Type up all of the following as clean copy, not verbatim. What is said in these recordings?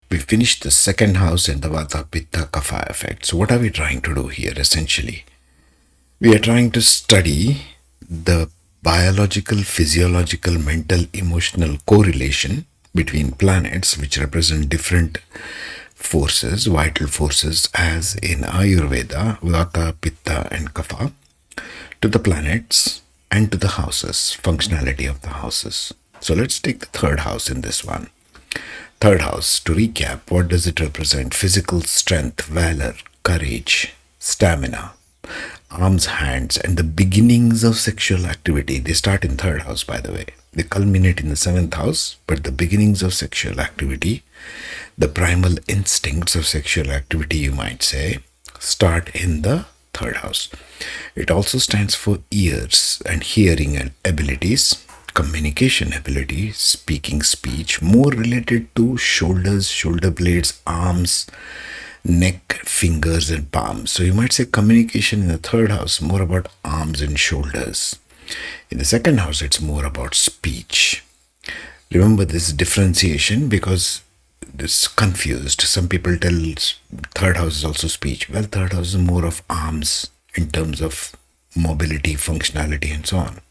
We finished the second house and the Vata Pitta Kapha effect. So, what are we trying to do here essentially? We are trying to study the biological, physiological, mental, emotional correlation between planets, which represent different forces, vital forces, as in Ayurveda, Vata, Pitta, and Kapha, to the planets and to the houses, functionality of the houses. So let's take the third house in this one. Third house, to recap, what does it represent? Physical strength, valor, courage, stamina, arms, hands, and the beginnings of sexual activity. They start in third house, by the way. They culminate in the seventh house, but the beginnings of sexual activity, the primal instincts of sexual activity, you might say, start in the third house. It also stands for ears and hearing and abilities, communication ability, speaking speech, more related to shoulders, shoulder blades, arms, neck, fingers, and palms. So you might say communication in the third house, more about arms and shoulders. In the second house, it's more about speech. Remember this differentiation because it's confused. Some people tell third house is also speech. Well, third house is more of arms in terms of mobility, functionality, and so on.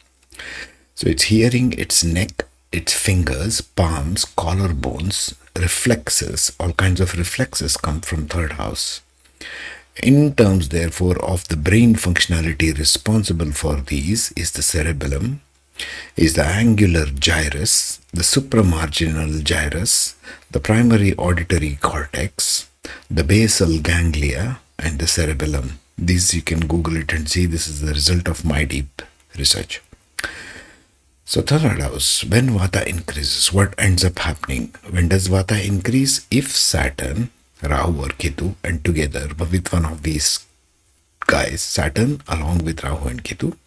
So it's hearing, it's neck, its fingers, palms, collarbones, reflexes. All kinds of reflexes come from third house. In terms, therefore, of the brain functionality responsible for these is the cerebellum, is the angular gyrus, the supramarginal gyrus, the primary auditory cortex, the basal ganglia, and the cerebellum. These you can Google it and see. This is the result of my deep research. So third house, when Vata increases, what ends up happening? When does Vata increase? If Saturn, Rahu or Ketu, and together with one of these guys, Saturn along with Rahu and Ketu,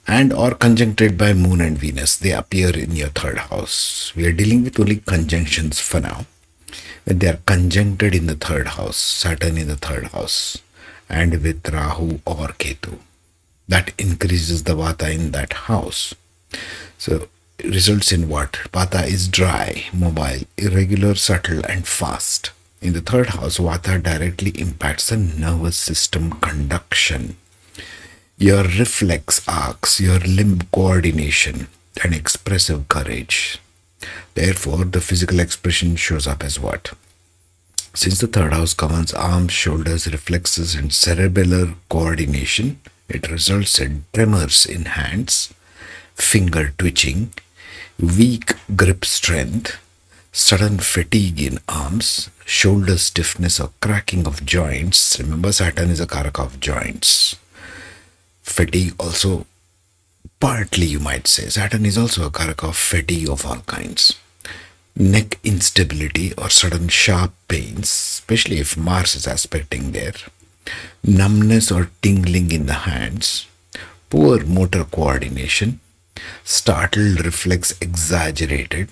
and or conjuncted by Moon and Venus, they appear in your third house. We are dealing with only conjunctions for now. When they are conjuncted in the third house, Saturn in the third house, and with Rahu or Ketu, that increases the Vata in that house. So results in what? Vata is dry, mobile, irregular, subtle, and fast. In the third house, Vata directly impacts the nervous system conduction, your reflex arcs, your limb coordination, and expressive courage. Therefore, the physical expression shows up as what? Since the third house governs arms, shoulders, reflexes, and cerebellar coordination, it results in tremors in hands, finger twitching, weak grip strength, sudden fatigue in arms, shoulder stiffness or cracking of joints. Remember, Saturn is a karaka of joints. Fatigue also, partly you might say, Saturn is also a karaka of fatigue of all kinds. Neck instability or sudden sharp pains, especially if Mars is aspecting there. Numbness or tingling in the hands. Poor motor coordination. Startled reflex exaggerated.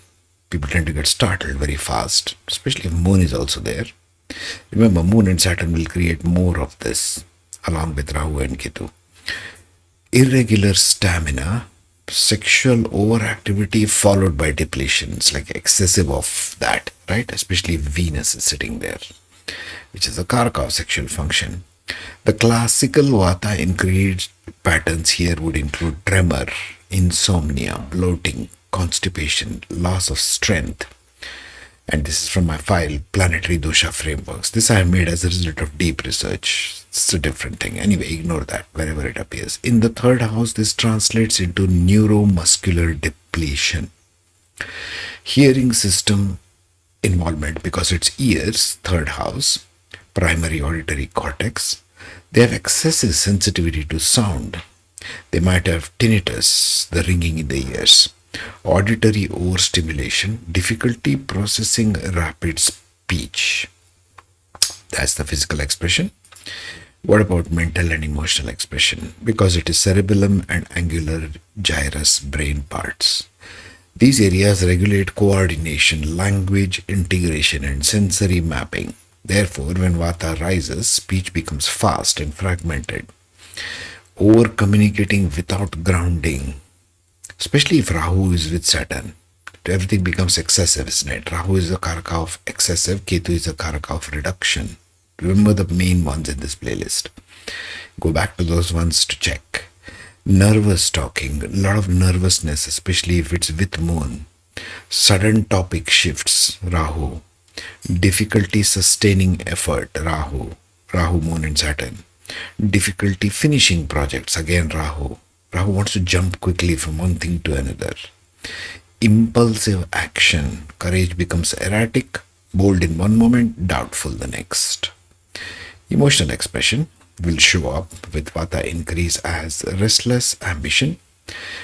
People tend to get startled very fast, especially if Moon is also there. Remember, Moon and Saturn will create more of this along with Rahu and Ketu. Irregular stamina, sexual overactivity followed by depletions, like excessive of that, right? Especially if Venus is sitting there, which is a karaka of sexual function. The classical Vata increased patterns here would include tremor, insomnia, bloating, constipation, loss of strength. And this is from my file, Planetary Dosha Frameworks. This I have made as a result of deep research. It's a different thing. Anyway, ignore that wherever it appears. In the third house, this translates into neuromuscular depletion. Hearing system involvement, because it's ears, third house, primary auditory cortex. They have excessive sensitivity to sound. They might have tinnitus, the ringing in the ears, auditory overstimulation, difficulty processing rapid speech. That's the physical expression. What about mental and emotional expression? Because it is cerebellum and angular gyrus brain parts. These areas regulate coordination, language integration, and sensory mapping. Therefore, when Vata rises, speech becomes fast and fragmented. Over communicating without grounding, especially if Rahu is with Saturn. Everything becomes excessive, isn't it? Rahu is the karaka of excessive, Ketu is the karaka of reduction. Remember the main ones in this playlist. Go back to those ones to check. Nervous talking, a lot of nervousness, especially if it's with moon. Sudden topic shifts, Rahu. Difficulty sustaining effort, Rahu. Rahu, Moon, and Saturn. Difficulty finishing projects, again Rahu. Rahu wants to jump quickly from one thing to another. Impulsive action, courage becomes erratic, bold in one moment, doubtful the next. Emotional expression will show up with Vata increase as restless ambition,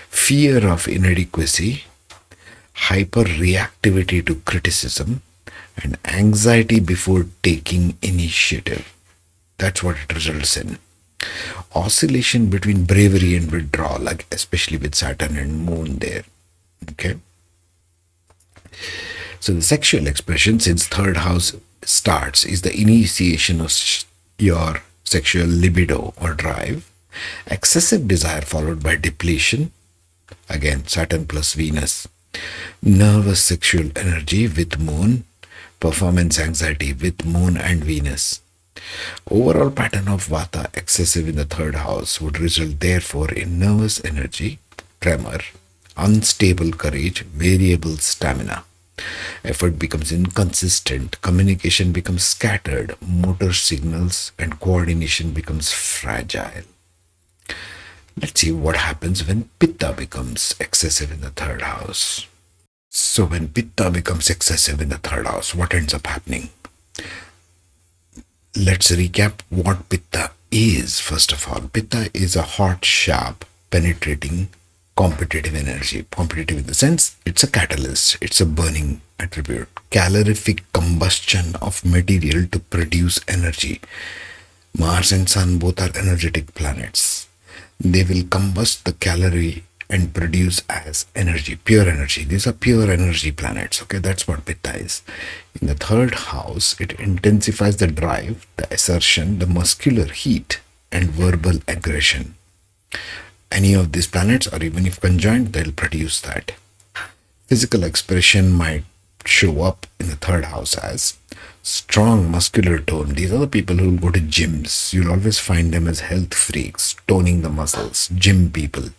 fear of inadequacy, hyper reactivity to criticism, and anxiety before taking initiative. That's what it results in. Oscillation between bravery and withdrawal, like especially with Saturn and Moon there. Okay. So the sexual expression, since third house starts, is the initiation of your sexual libido or drive. Excessive desire followed by depletion. Again, Saturn plus Venus. Nervous sexual energy with Moon. Performance anxiety with Moon and Venus. Overall pattern of Vata excessive in the third house would result therefore in nervous energy, tremor, unstable courage, variable stamina. Effort becomes inconsistent, communication becomes scattered, motor signals and coordination becomes fragile. Let's see what happens when Pitta becomes excessive in the third house. So when Pitta becomes excessive in the third house, what ends up happening? Let's recap what Pitta is. First of all, Pitta is a hot, sharp, penetrating, competitive energy. Competitive in the sense it's a catalyst, it's a burning attribute. Calorific combustion of material to produce energy. Mars and Sun both are energetic planets. They will combust the calorie and produce as energy, pure energy. These are pure energy planets. Okay, that's what Pitta is. In the third house, it intensifies the drive, the assertion, the muscular heat, and verbal aggression. Any of these planets, or even if conjoined, they'll produce that. Physical expression might show up in the third house as strong muscular tone. These are the people who will go to gyms. You'll always find them as health freaks, toning the muscles, gym people.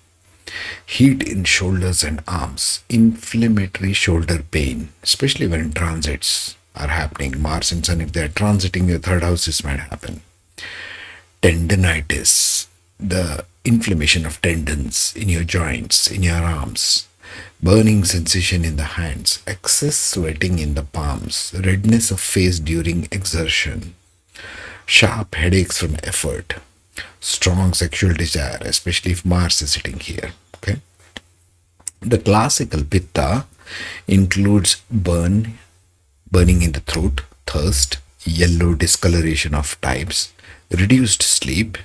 Heat in shoulders and arms, inflammatory shoulder pain, especially when transits are happening. Mars and Sun, if they are transiting your third house, this might happen. Tendinitis, the inflammation of tendons in your joints, in your arms. Burning sensation in the hands, excess sweating in the palms, redness of face during exertion, sharp headaches from effort, strong sexual desire, especially if Mars is sitting here. Okay. The classical Pitta includes burning in the throat, thirst, yellow discoloration of types, reduced sleep,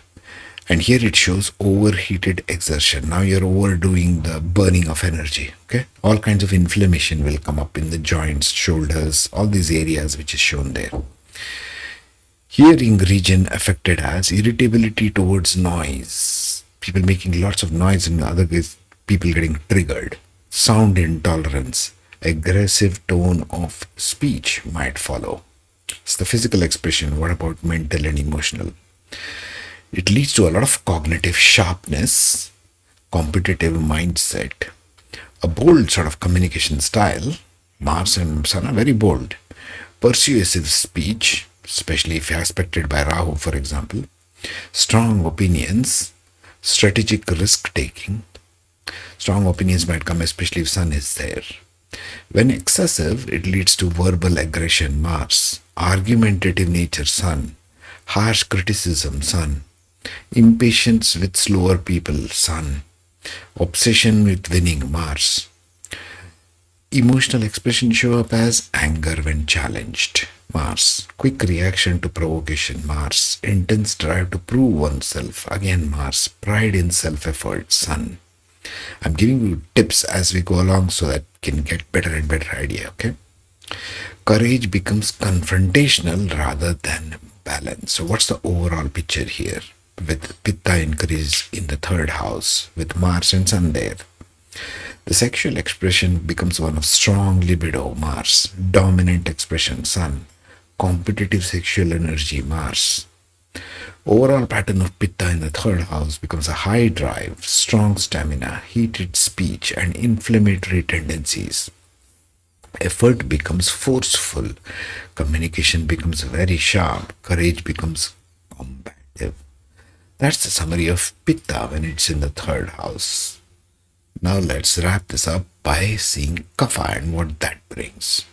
and here it shows overheated exertion. Now you're overdoing the burning of energy. Okay. All kinds of inflammation will come up in the joints, shoulders, all these areas which is shown there. Hearing region affected as irritability towards noise. People making lots of noise, and other ways people getting triggered. Sound intolerance. Aggressive tone of speech might follow. It's the physical expression. What about mental and emotional? It leads to a lot of cognitive sharpness, competitive mindset, a bold sort of communication style. Mars and Sun are very bold. Persuasive speech, especially if aspected by Rahu, for example. Strong opinions, strategic risk taking. Strong opinions might come especially if Sun is there. When excessive, it leads to verbal aggression, Mars. Argumentative nature, Sun. Harsh criticism, Sun. Impatience with slower people, Sun. Obsession with winning, Mars. Emotional expression show up as anger when challenged, Mars. Quick reaction to provocation, Mars. Intense drive to prove oneself, again Mars. Pride in self-effort, Sun. I'm giving you tips as we go along so that you can get better and better idea, okay? Courage becomes confrontational rather than balance. So what's the overall picture here? With Pitta increase in the third house, with Mars and Sun there. The sexual expression becomes one of strong libido, Mars, dominant expression, Sun, competitive sexual energy, Mars. Overall pattern of Pitta in the third house becomes a high drive, strong stamina, heated speech, and inflammatory tendencies. Effort becomes forceful, communication becomes very sharp, courage becomes combative. That's the summary of Pitta when it's in the third house. Now let's wrap this up by seeing Kapha and what that brings.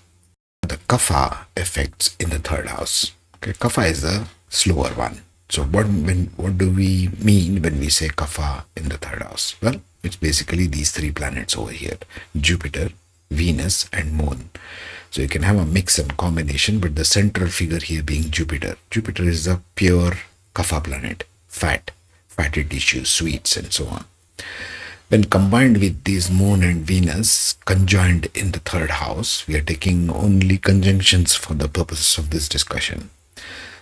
The Kapha effects in the third house. Okay, Kapha is the slower one. So what do we mean when we say Kapha in the third house? Well, it's basically these three planets over here: Jupiter, Venus, and Moon. So you can have a mix and combination, but the central figure here being Jupiter. Jupiter is a pure Kapha planet, fatty tissue, sweets, and so on. When combined with these Moon and Venus conjoined in the third house, we are taking only conjunctions for the purposes of this discussion.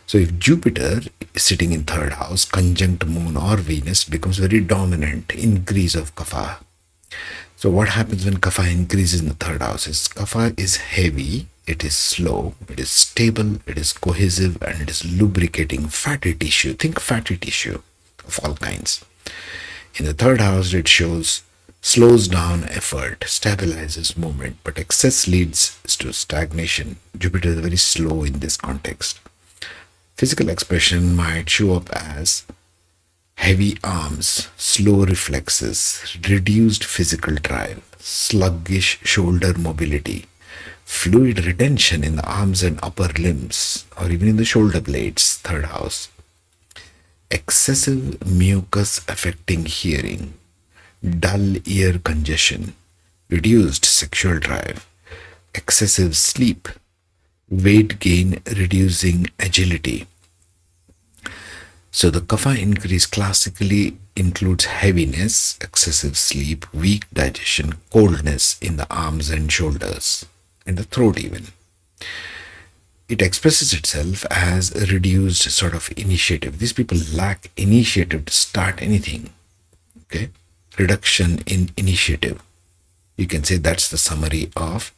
So if Jupiter is sitting in third house, conjunct Moon or Venus, becomes very dominant increase of Kapha. So what happens when Kapha increases in the third house is Kapha is heavy, it is slow, it is stable, it is cohesive, and it is lubricating fatty tissue. Think fatty tissue of all kinds. In the third house, it slows down effort, stabilizes movement, but excess leads to stagnation. Jupiter is very slow in this context. Physical expression might show up as heavy arms, slow reflexes, reduced physical drive, sluggish shoulder mobility, fluid retention in the arms and upper limbs, or even in the shoulder blades, third house. Excessive mucus affecting hearing, dull ear congestion, reduced sexual drive, excessive sleep, weight gain reducing agility. So the Kapha increase classically includes heaviness, excessive sleep, weak digestion, coldness in the arms and shoulders, and the throat even. It expresses itself as a reduced sort of initiative. These people lack initiative to start anything. Okay? Reduction in initiative. You can say that's the summary of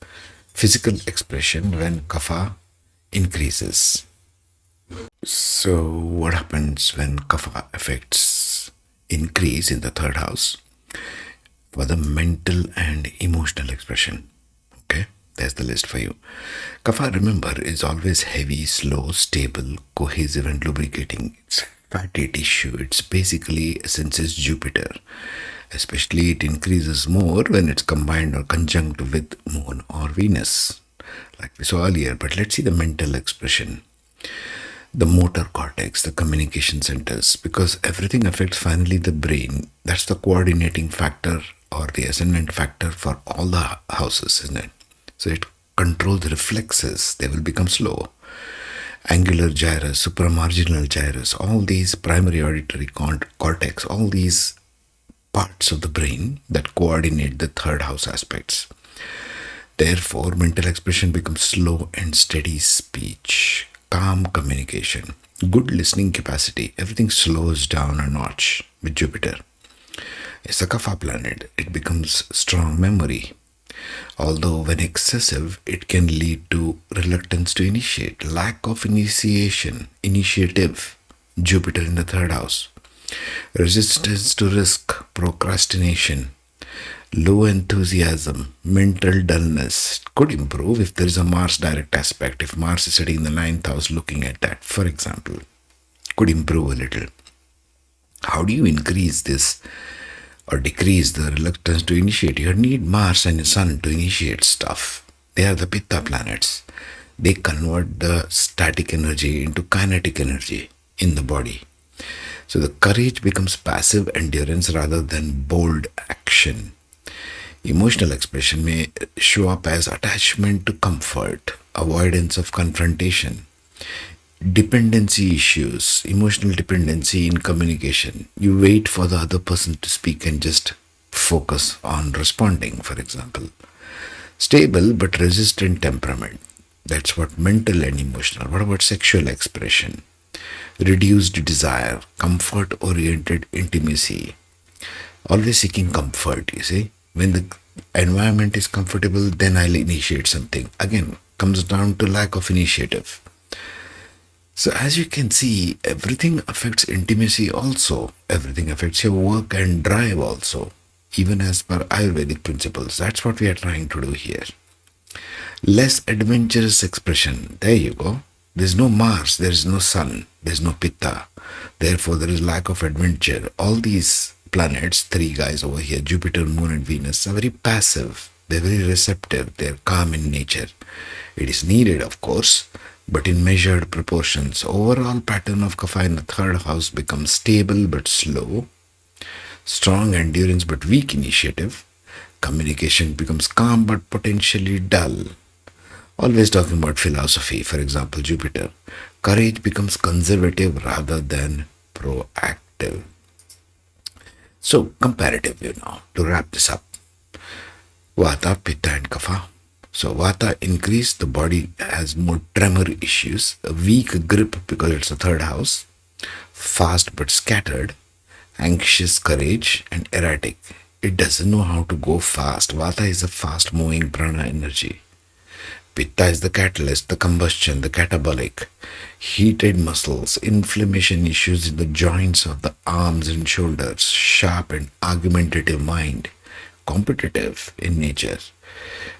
physical expression when Kapha increases. So what happens when Kapha effects increase in the third house? For the mental and emotional expression. Okay? There's the list for you. Kapha, remember, is always heavy, slow, stable, cohesive, and lubricating. It's fatty tissue. It's basically senses Jupiter. Especially it increases more when it's combined or conjunct with Moon or Venus, like we saw earlier. But let's see the mental expression. The motor cortex, the communication centers, because everything affects finally the brain. That's the coordinating factor or the ascendant factor for all the houses, isn't it? So it controls reflexes, they will become slow. Angular gyrus, supramarginal gyrus, all these primary auditory cortex, all these parts of the brain that coordinate the third house aspects. Therefore, mental expression becomes slow and steady speech, calm communication, good listening capacity. Everything slows down a notch with Jupiter. It's a Kapha planet. It becomes strong memory. Although when excessive, it can lead to reluctance to initiate, lack of initiative, Jupiter in the third house, resistance to risk, procrastination, low enthusiasm, mental dullness. Could improve if there is a Mars direct aspect. If Mars is sitting in the ninth house looking at that, for example, could improve a little. How do you increase this or decrease the reluctance to initiate? You need Mars and the Sun to initiate stuff. They are the Pitta planets. They convert the static energy into kinetic energy in the body. So the courage becomes passive endurance rather than bold action. Emotional expression may show up as attachment to comfort, avoidance of confrontation, dependency issues, emotional dependency in communication. You wait for the other person to speak and just focus on responding, for example. Stable but resistant temperament. That's what mental and emotional. What about sexual expression? Reduced desire, comfort oriented intimacy. Always seeking comfort, you see. When the Environment is comfortable, then I'll initiate something. Again, comes down to lack of initiative. So, as you can see, everything affects intimacy also. Everything affects your work and drive also, even as per Ayurvedic principles. That's what we are trying to do here. Less adventurous expression. There you go. There's no Mars, there is no Sun, there's no Pitta. Therefore, there is lack of adventure. All these planets, three guys over here, Jupiter, Moon, and Venus, are very passive. They're very receptive. They're calm in nature. It is needed, of course, but in measured proportions. Overall pattern of Kapha in the third house becomes stable but slow, strong endurance but weak initiative. Communication becomes calm but potentially dull. Always talking about philosophy, for example, Jupiter. Courage becomes conservative rather than proactive. So, comparative, to wrap this up. Vata, Pitta, and Kapha. So, Vata increase, the body has more tremor issues, a weak grip because it's the third house, fast but scattered, anxious courage, and erratic. It doesn't know how to go fast. Vata is a fast moving prana energy. Pitta is the catalyst, the combustion, the catabolic. Heated muscles, inflammation issues in the joints of the arms and shoulders, sharp and argumentative mind, competitive in nature,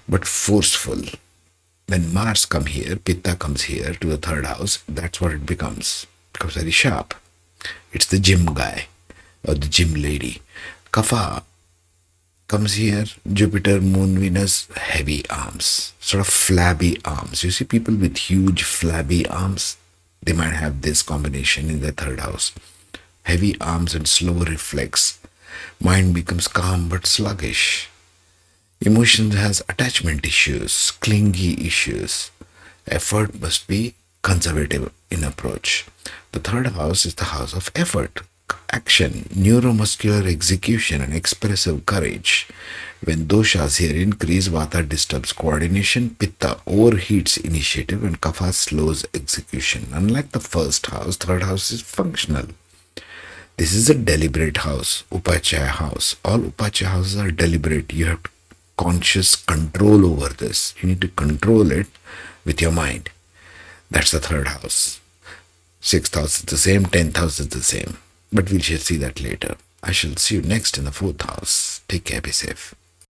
but forceful. When Mars comes here, Pitta comes here to the third house, that's what it becomes. It becomes very sharp. It's the gym guy or the gym lady. Kapha comes here, Jupiter, Moon, Venus, heavy arms, sort of flabby arms. You see people with huge flabby arms, they might have this combination in their third house. Heavy arms and slow reflex. Mind becomes calm but sluggish. Emotion has attachment issues, clingy issues. Effort must be conservative in approach. The third house is the house of effort, action, neuromuscular execution, and expressive courage. When doshas here increase, Vata disturbs coordination, Pitta overheats initiative, and Kapha slows execution. Unlike the first house, third house is functional. This is a deliberate house, Upachaya house. All Upachaya houses are deliberate. You have conscious control over this. You need to control it with your mind. That's the third house. Sixth house is the same, 10th house is the same. But we shall see that later. I shall see you next in the fourth house. Take care, be safe.